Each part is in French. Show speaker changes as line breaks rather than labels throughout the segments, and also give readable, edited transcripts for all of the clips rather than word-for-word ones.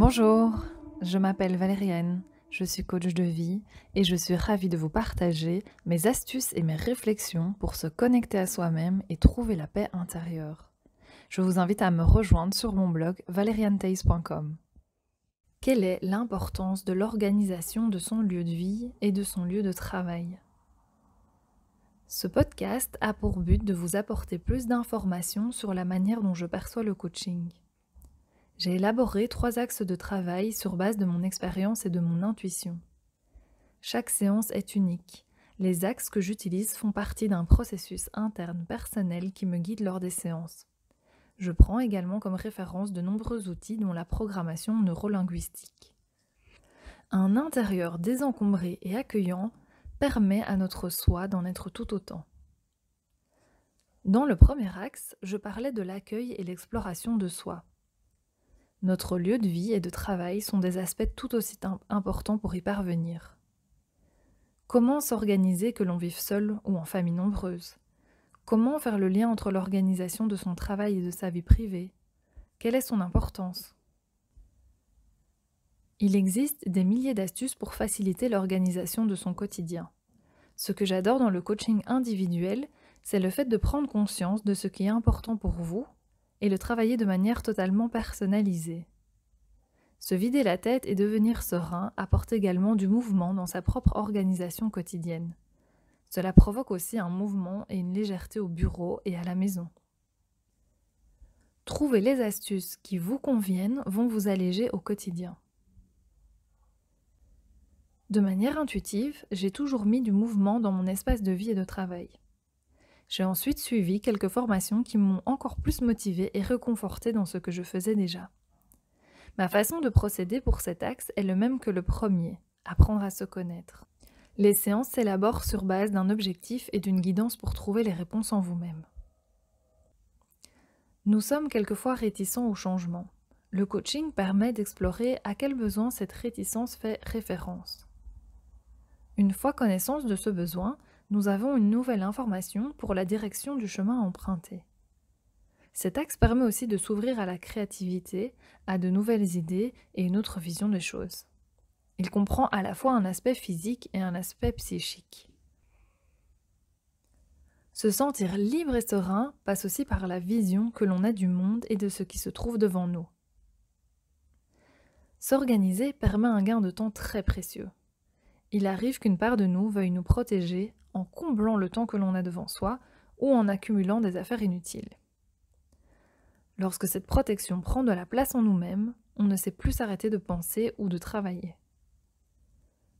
Bonjour, je m'appelle Valériane, je suis coach de vie et je suis ravie de vous partager mes astuces et mes réflexions pour se connecter à soi-même et trouver la paix intérieure. Je vous invite à me rejoindre sur mon blog valeriantheis.com. Quelle est l'importance de l'organisation de son lieu de vie et de son lieu de travail ? Ce podcast a pour but de vous apporter plus d'informations sur la manière dont je perçois le coaching. J'ai élaboré 3 axes de travail sur base de mon expérience et de mon intuition. Chaque séance est unique. Les axes que j'utilise font partie d'un processus interne personnel qui me guide lors des séances. Je prends également comme référence de nombreux outils dont la programmation neurolinguistique. Un intérieur désencombré et accueillant permet à notre soi d'en être tout autant. Dans le premier axe, je parlais de l'accueil et l'exploration de soi. Notre lieu de vie et de travail sont des aspects tout aussi importants pour y parvenir. Comment s'organiser que l'on vive seul ou en famille nombreuse ? Comment faire le lien entre l'organisation de son travail et de sa vie privée ? Quelle est son importance ? Il existe des milliers d'astuces pour faciliter l'organisation de son quotidien. Ce que j'adore dans le coaching individuel, c'est le fait de prendre conscience de ce qui est important pour vous et le travailler de manière totalement personnalisée. Se vider la tête et devenir serein apporte également du mouvement dans sa propre organisation quotidienne. Cela provoque aussi un mouvement et une légèreté au bureau et à la maison. Trouver les astuces qui vous conviennent vont vous alléger au quotidien. De manière intuitive, j'ai toujours mis du mouvement dans mon espace de vie et de travail. J'ai ensuite suivi quelques formations qui m'ont encore plus motivée et réconfortée dans ce que je faisais déjà. Ma façon de procéder pour cet axe est le même que le premier, apprendre à se connaître. Les séances s'élaborent sur base d'un objectif et d'une guidance pour trouver les réponses en vous-même. Nous sommes quelquefois réticents au changement. Le coaching permet d'explorer à quel besoin cette réticence fait référence. Une fois connaissance de ce besoin, nous avons une nouvelle information pour la direction du chemin à emprunter. Cet axe permet aussi de s'ouvrir à la créativité, à de nouvelles idées et une autre vision des choses. Il comprend à la fois un aspect physique et un aspect psychique. Se sentir libre et serein passe aussi par la vision que l'on a du monde et de ce qui se trouve devant nous. S'organiser permet un gain de temps très précieux. Il arrive qu'une part de nous veuille nous protéger en comblant le temps que l'on a devant soi ou en accumulant des affaires inutiles. Lorsque cette protection prend de la place en nous-mêmes, on ne sait plus s'arrêter de penser ou de travailler.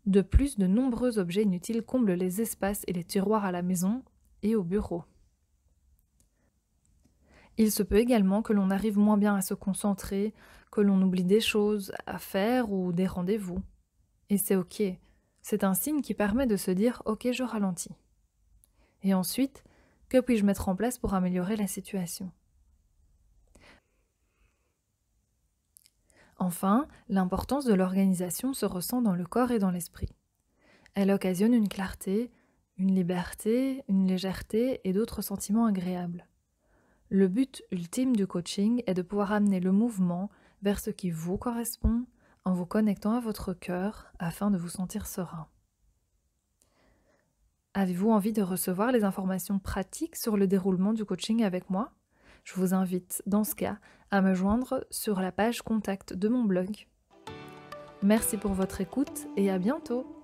De plus, de nombreux objets inutiles comblent les espaces et les tiroirs à la maison et au bureau. Il se peut également que l'on arrive moins bien à se concentrer, que l'on oublie des choses à faire ou des rendez-vous. Et c'est ok. C'est un signe qui permet de se dire « Ok, je ralentis ». Et ensuite, que puis-je mettre en place pour améliorer la situation ? Enfin, l'importance de l'organisation se ressent dans le corps et dans l'esprit. Elle occasionne une clarté, une liberté, une légèreté et d'autres sentiments agréables. Le but ultime du coaching est de pouvoir amener le mouvement vers ce qui vous correspond en vous connectant à votre cœur afin de vous sentir serein. Avez-vous envie de recevoir les informations pratiques sur le déroulement du coaching avec moi ? Je vous invite, dans ce cas, à me joindre sur la page contact de mon blog. Merci pour votre écoute et à bientôt!